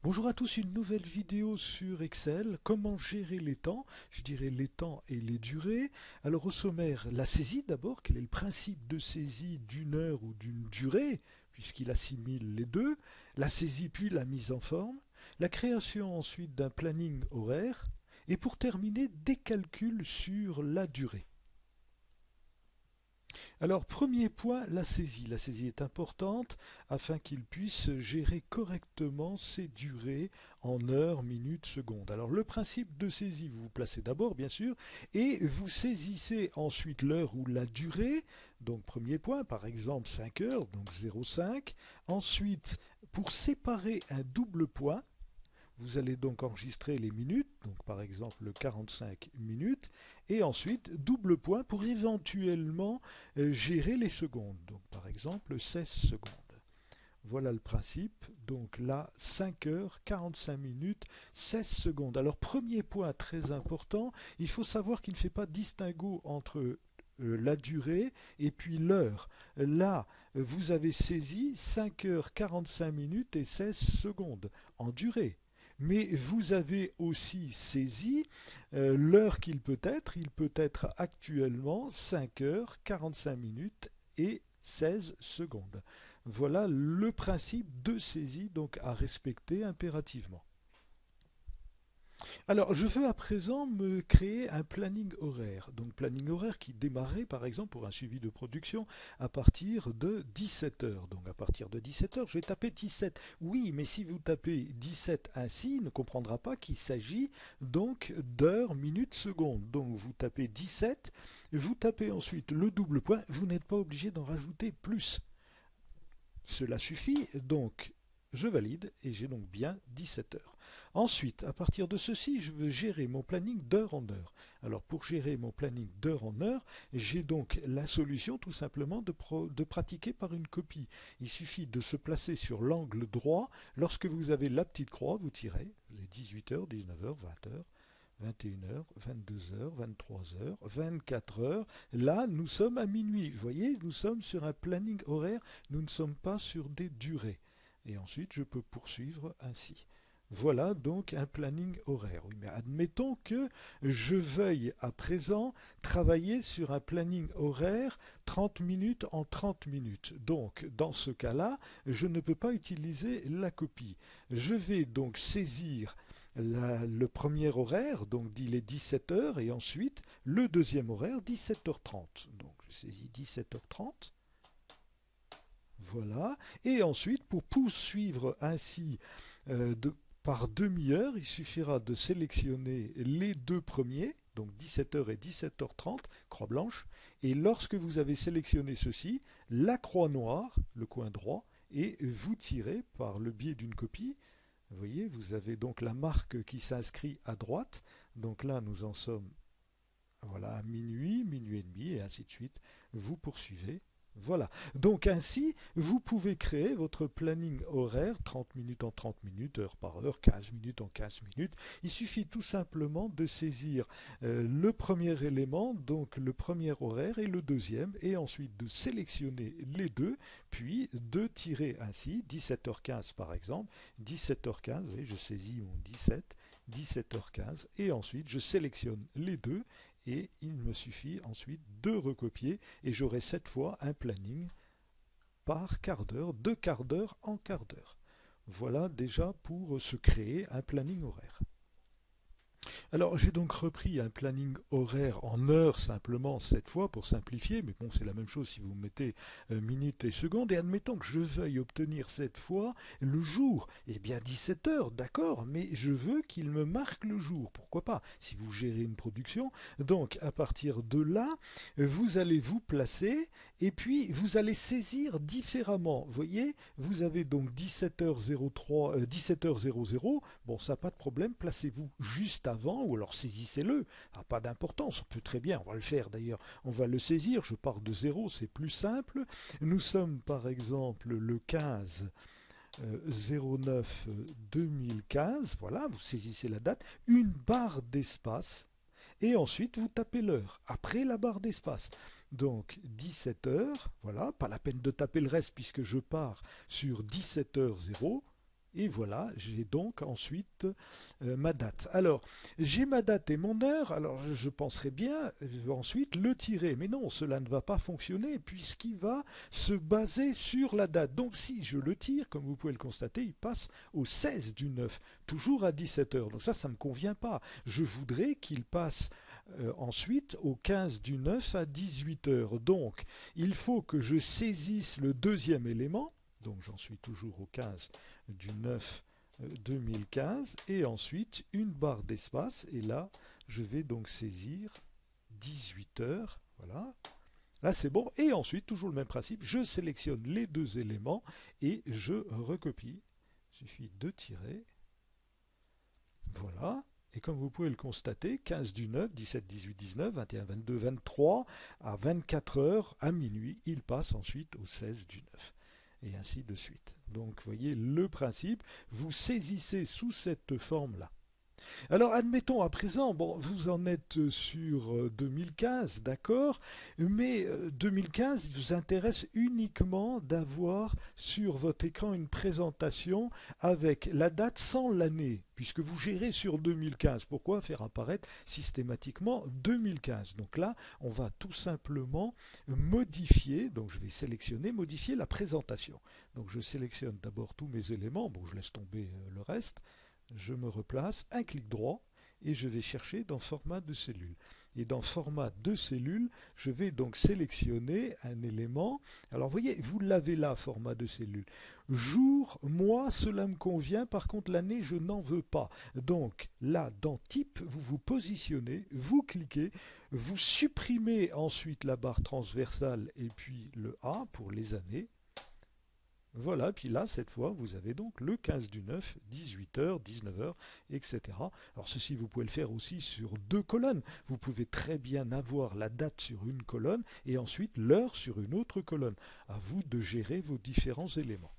Bonjour à tous, une nouvelle vidéo sur Excel. Comment gérer les temps? Je dirais les temps et les durées. Alors au sommaire, la saisie d'abord. Quel est le principe de saisie d'une heure ou d'une durée, puisqu'il assimile les deux? La saisie puis la mise en forme. La création ensuite d'un planning horaire. Et pour terminer, des calculs sur la durée. Alors, premier point, la saisie. La saisie est importante afin qu'il puisse gérer correctement ses durées en heures, minutes, secondes. Alors, le principe de saisie, vous vous placez d'abord, bien sûr, et vous saisissez ensuite l'heure ou la durée. Donc, premier point, par exemple 5 heures, donc 0,5. Ensuite, pour séparer un double point, vous allez donc enregistrer les minutes, donc par exemple 45 minutes, et ensuite double point pour éventuellement gérer les secondes, donc par exemple 16 secondes. Voilà le principe, donc là 5 heures, 45 minutes, 16 secondes. Alors premier point très important, il faut savoir qu'il ne fait pas distinguo entre la durée et puis l'heure. Là, vous avez saisi 5 heures 45 minutes et 16 secondes en durée. Mais vous avez aussi saisi l'heure qu'il peut être. Il peut être actuellement 5 heures 45 minutes et 16 secondes. Voilà le principe de saisie donc à respecter impérativement. Alors, je veux à présent me créer un planning horaire. Donc, planning horaire qui démarrait, par exemple, pour un suivi de production à partir de 17 heures. Donc, à partir de 17 heures, je vais taper 17. Oui, mais si vous tapez 17 ainsi, il ne comprendra pas qu'il s'agit donc d'heures, minutes, secondes. Donc, vous tapez 17, vous tapez ensuite le double point. Vous n'êtes pas obligé d'en rajouter plus. Cela suffit, donc je valide et j'ai donc bien 17 heures. Ensuite, à partir de ceci, je veux gérer mon planning d'heure en heure. Alors pour gérer mon planning d'heure en heure, j'ai donc la solution tout simplement de pratiquer par une copie. Il suffit de se placer sur l'angle droit. Lorsque vous avez la petite croix, vous tirez, vous avez 18 heures, 19 heures, 20 heures. 21 heures, 22 heures, 23 heures, 24 heures. Là, nous sommes à minuit. Vous voyez, nous sommes sur un planning horaire, nous ne sommes pas sur des durées. Et ensuite, je peux poursuivre ainsi. Voilà donc un planning horaire. Oui, mais admettons que je veuille à présent travailler sur un planning horaire 30 minutes en 30 minutes. Donc, dans ce cas-là, je ne peux pas utiliser la copie. Je vais donc saisir le premier horaire, donc il est 17 heures, et ensuite le deuxième horaire, 17h30. Donc je saisis 17h30. Voilà. Et ensuite, pour poursuivre ainsi par demi-heure, il suffira de sélectionner les deux premiers, donc 17h et 17h30, croix blanche. Et lorsque vous avez sélectionné ceci, la croix noire, le coin droit, et vous tirez par le biais d'une copie. Vous voyez, vous avez donc la marque qui s'inscrit à droite. Donc là, nous en sommes voilà, à minuit, minuit et demi, et ainsi de suite. Vous poursuivez. Voilà. Donc ainsi, vous pouvez créer votre planning horaire 30 minutes en 30 minutes, heure par heure, 15 minutes en 15 minutes. Il suffit tout simplement de saisir le premier élément, donc le premier horaire et le deuxième, et ensuite de sélectionner les deux, puis de tirer ainsi, 17h15 par exemple, 17h15, vous voyez, je saisis mon 17, 17h15, et ensuite je sélectionne les deux, et il me suffit ensuite de recopier et j'aurai cette fois un planning par quart d'heure, de quart d'heure en quart d'heure. Voilà déjà pour se créer un planning horaire. Alors j'ai donc repris un planning horaire en heures simplement cette fois pour simplifier, mais bon c'est la même chose si vous mettez minutes et secondes, et admettons que je veuille obtenir cette fois le jour, eh bien 17 heures, d'accord, mais je veux qu'il me marque le jour, pourquoi pas, si vous gérez une production. Donc à partir de là, vous allez vous placer, et puis vous allez saisir différemment. Vous voyez, vous avez donc 17h03, 17h00, bon ça pas de problème, placez-vous juste avant, ou alors saisissez-le, pas d'importance, on peut très bien, on va le faire d'ailleurs, on va le saisir, je pars de zéro, c'est plus simple. Nous sommes par exemple le 15 09 2015, voilà, vous saisissez la date, une barre d'espace, et ensuite vous tapez l'heure, après la barre d'espace. Donc 17 heures, voilà, pas la peine de taper le reste puisque je pars sur 17h00, Et voilà, j'ai donc ensuite ma date. Alors, j'ai ma date et mon heure, alors je penserais bien ensuite le tirer. Mais non, cela ne va pas fonctionner puisqu'il va se baser sur la date. Donc si je le tire, comme vous pouvez le constater, il passe au 16 du 9, toujours à 17 heures. Donc ça ne me convient pas. Je voudrais qu'il passe ensuite au 15 du 9 à 18 heures. Donc il faut que je saisisse le deuxième élément. Donc j'en suis toujours au 15 du 9 2015 et ensuite une barre d'espace et là je vais donc saisir 18 heures, voilà, là c'est bon et ensuite toujours le même principe, je sélectionne les deux éléments et je recopie, il suffit de tirer, voilà. Et comme vous pouvez le constater, 15 du 9, 17, 18, 19, 21, 22, 23, à 24 heures, à minuit, il passe ensuite au 16 du 9. Et ainsi de suite. Donc, vous voyez le principe, vous saisissez sous cette forme-là. Alors, admettons à présent, bon, vous en êtes sur 2015, d'accord, mais 2015 vous intéresse uniquement d'avoir sur votre écran une présentation avec la date sans l'année, puisque vous gérez sur 2015. Pourquoi faire apparaître systématiquement 2015? Donc là, on va tout simplement modifier, donc je vais sélectionner, modifier la présentation. Donc je sélectionne d'abord tous mes éléments, bon, je laisse tomber le reste, je me replace, un clic droit et je vais chercher dans format de cellule. Et dans format de cellule, je vais donc sélectionner un élément. Alors vous voyez, vous l'avez là, format de cellule. Jour, mois, cela me convient. Par contre, l'année, je n'en veux pas. Donc là, dans type, vous vous positionnez, vous cliquez, vous supprimez ensuite la barre transversale et puis le A pour les années. Voilà, puis là, cette fois, vous avez donc le 15 du 9, 18h, 19h, etc. Alors ceci, vous pouvez le faire aussi sur deux colonnes. Vous pouvez très bien avoir la date sur une colonne et ensuite l'heure sur une autre colonne. À vous de gérer vos différents éléments.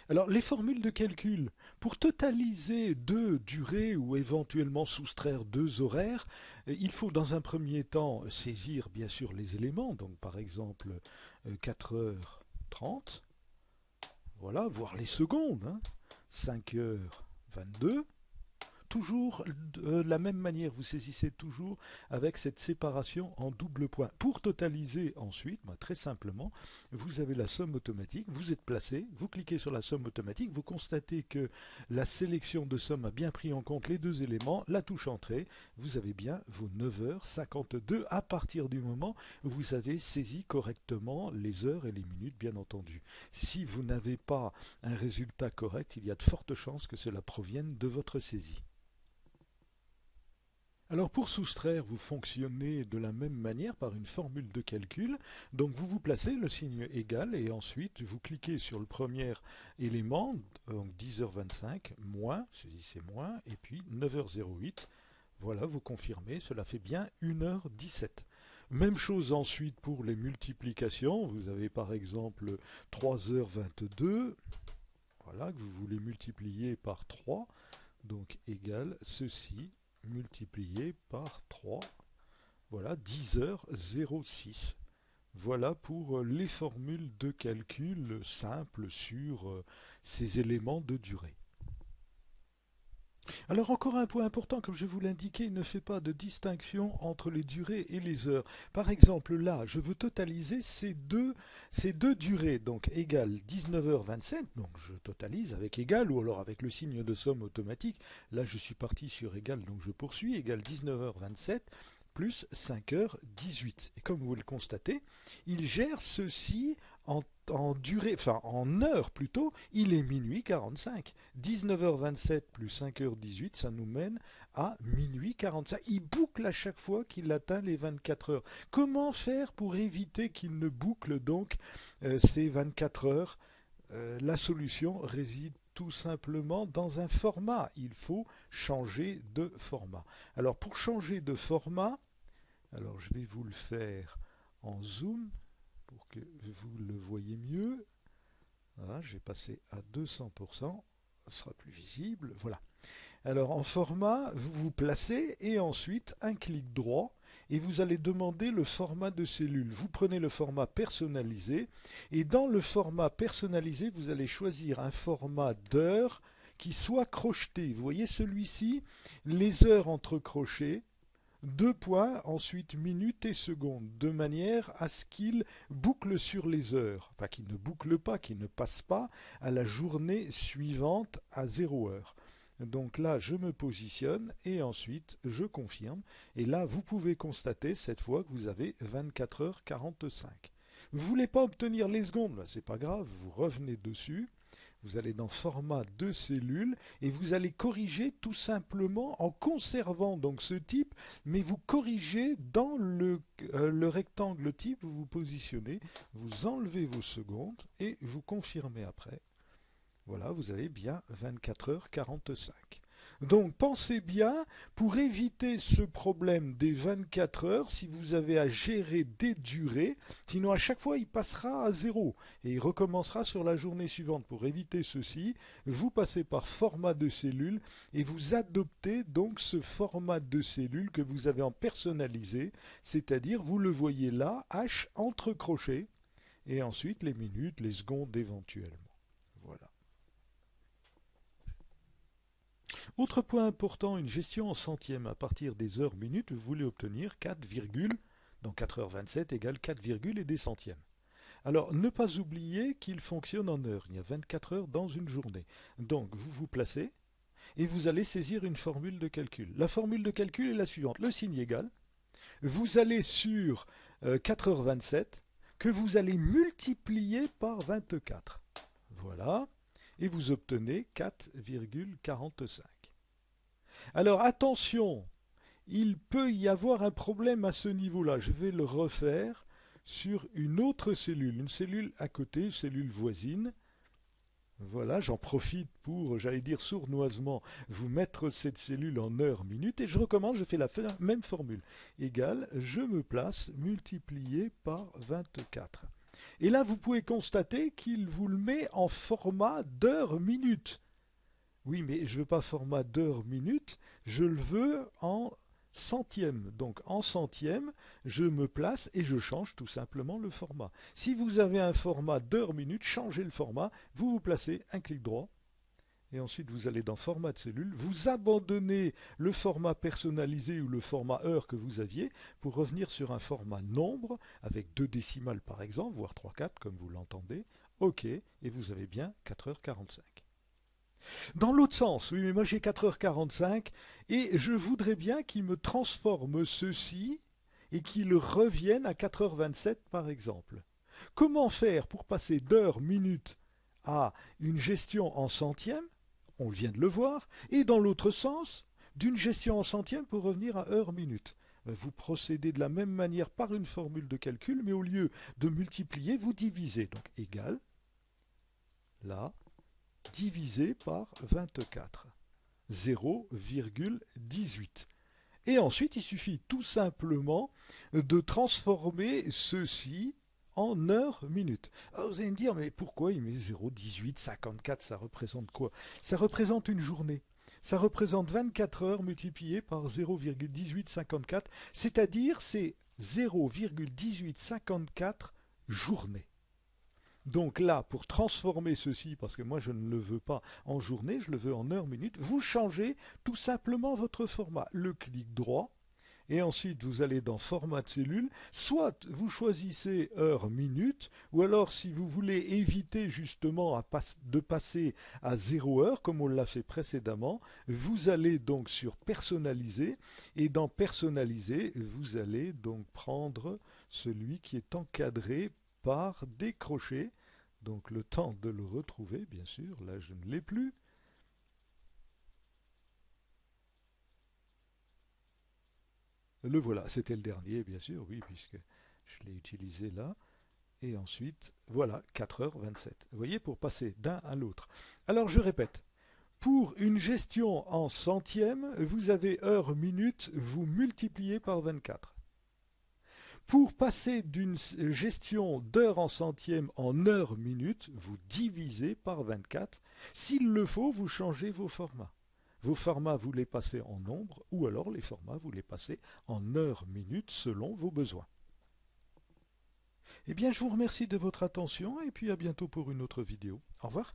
Alors les formules de calcul, pour totaliser deux durées ou éventuellement soustraire deux horaires, il faut dans un premier temps saisir bien sûr les éléments, donc par exemple 4h30, voilà, voir les secondes, hein, 5h22. Toujours de la même manière, vous saisissez toujours avec cette séparation en double point. Pour totaliser ensuite, très simplement, vous avez la somme automatique, vous êtes placé, vous cliquez sur la somme automatique, vous constatez que la sélection de somme a bien pris en compte les deux éléments, la touche entrée, vous avez bien vos 9h52 à partir du moment où vous avez saisi correctement les heures et les minutes, bien entendu. Si vous n'avez pas un résultat correct, il y a de fortes chances que cela provienne de votre saisie. Alors pour soustraire, vous fonctionnez de la même manière par une formule de calcul. Donc vous vous placez le signe égal et ensuite vous cliquez sur le premier élément, donc 10h25, moins, saisissez moins, et puis 9h08. Voilà, vous confirmez, cela fait bien 1h17. Même chose ensuite pour les multiplications. Vous avez par exemple 3h22, voilà, que vous voulez multiplier par 3, donc égal ceci multiplié par 3, voilà 10h06. Voilà pour les formules de calcul simples sur ces éléments de durée. Alors encore un point important, comme je vous l'indiquais, il ne fait pas de distinction entre les durées et les heures. Par exemple là, je veux totaliser ces deux durées, donc égale 19h27, donc je totalise avec égal ou alors avec le signe de somme automatique. Là je suis parti sur égal, donc je poursuis, égale 19h27 plus 5h18. Et comme vous le constatez, il gère ceci en durée, enfin en heure plutôt, il est minuit 45. 19h27 plus 5h18, ça nous mène à minuit 45. Il boucle à chaque fois qu'il atteint les 24 heures. Comment faire pour éviter qu'il ne boucle donc ces 24 heures? La solution réside tout simplement dans un format. Il faut changer de format. Alors pour changer de format, alors je vais vous le faire en zoom pour que vous le voyez mieux. Voilà, je vais passer à 200%, ce sera plus visible. Voilà. Alors en format, vous vous placez et ensuite un clic droit et vous allez demander le format de cellule. Vous prenez le format personnalisé et dans le format personnalisé, vous allez choisir un format d'heure qui soit crocheté. Vous voyez celui-ci, les heures entre crochets, 2 points, ensuite minutes et secondes, de manière à ce qu'il boucle sur les heures, enfin qu'il ne boucle pas, qu'il ne passe pas à la journée suivante à 0 heure. Donc là, je me positionne et ensuite je confirme. Et là, vous pouvez constater cette fois que vous avez 24h45. Vous ne voulez pas obtenir les secondes, c'est pas grave, vous revenez dessus. Vous allez dans format de cellule et vous allez corriger tout simplement en conservant donc ce type, mais vous corrigez dans le rectangle type, vous vous positionnez, vous enlevez vos secondes et vous confirmez après. Voilà, vous avez bien 24h45. Donc pensez bien, pour éviter ce problème des 24 heures, si vous avez à gérer des durées, sinon à chaque fois il passera à 0 et il recommencera sur la journée suivante. Pour éviter ceci, vous passez par format de cellule et vous adoptez donc ce format de cellule que vous avez en personnalisé, c'est-à-dire vous le voyez là, H entre crochets, et ensuite les minutes, les secondes éventuellement. Voilà. Autre point important, une gestion en centièmes. À partir des heures minutes, vous voulez obtenir 4, donc 4h27 égale 4, et des centièmes. Alors, ne pas oublier qu'il fonctionne en heures. Il y a 24 heures dans une journée. Donc, vous vous placez et vous allez saisir une formule de calcul. La formule de calcul est la suivante. Le signe égal. Vous allez sur 4h27 que vous allez multiplier par 24. Voilà. Et vous obtenez 4,45. Alors attention, il peut y avoir un problème à ce niveau-là. Je vais le refaire sur une autre cellule, une cellule à côté, une cellule voisine. Voilà, j'en profite pour, j'allais dire sournoisement, vous mettre cette cellule en heure minute et je recommence, je fais la même formule. Égale, je me place, multiplié par 24. Et là, vous pouvez constater qu'il vous le met en format d'heure-minute. Oui, mais je ne veux pas format d'heure-minute, je le veux en centième. Donc en centième, je me place et je change tout simplement le format. Si vous avez un format d'heure-minute, changez le format, vous vous placez un clic droit, et ensuite vous allez dans format de cellule, vous abandonnez le format personnalisé ou le format heure que vous aviez pour revenir sur un format nombre avec 2 décimales par exemple, voire 3/4 comme vous l'entendez. OK, et vous avez bien 4h45. Dans l'autre sens, oui, mais moi j'ai 4h45 et je voudrais bien qu'il me transforme ceci et qu'il revienne à 4h27 par exemple. Comment faire pour passer d'heure minute à une gestion en centième, on vient de le voir, et dans l'autre sens, d'une gestion en centième pour revenir à heure minute. Vous procédez de la même manière par une formule de calcul, mais au lieu de multiplier, vous divisez. Donc égal, là, divisé par 24, 0,18. Et ensuite, il suffit tout simplement de transformer ceci en heures minutes. Alors vous allez me dire, mais pourquoi il met 0,18, 54, ça représente quoi? Ça représente une journée. Ça représente 24 heures multipliées par 0,1854, c'est-à-dire c'est 0,1854 journées. Donc là, pour transformer ceci, parce que moi je ne le veux pas en journée, je le veux en heure minute, vous changez tout simplement votre format. Le clic droit, et ensuite vous allez dans format de cellule, soit vous choisissez heure minute, ou alors si vous voulez éviter justement de passer à 0 heure, comme on l'a fait précédemment, vous allez donc sur personnaliser, et dans personnaliser, vous allez donc prendre celui qui est encadré par des crochets, donc le temps de le retrouver, bien sûr, là je ne l'ai plus. Le voilà, c'était le dernier, bien sûr, oui, puisque je l'ai utilisé là. Et ensuite, voilà, 4h27. Vous voyez, pour passer d'un à l'autre. Alors, je répète. Pour une gestion en centième, vous avez heure minute, vous multipliez par 24. Pour passer d'une gestion d'heure en centième en heure minute, vous divisez par 24. S'il le faut, vous changez vos formats. Vos formats, vous les passez en nombre, ou alors les formats, vous les passez en heures, minutes, selon vos besoins. Eh bien, je vous remercie de votre attention, et puis à bientôt pour une autre vidéo. Au revoir.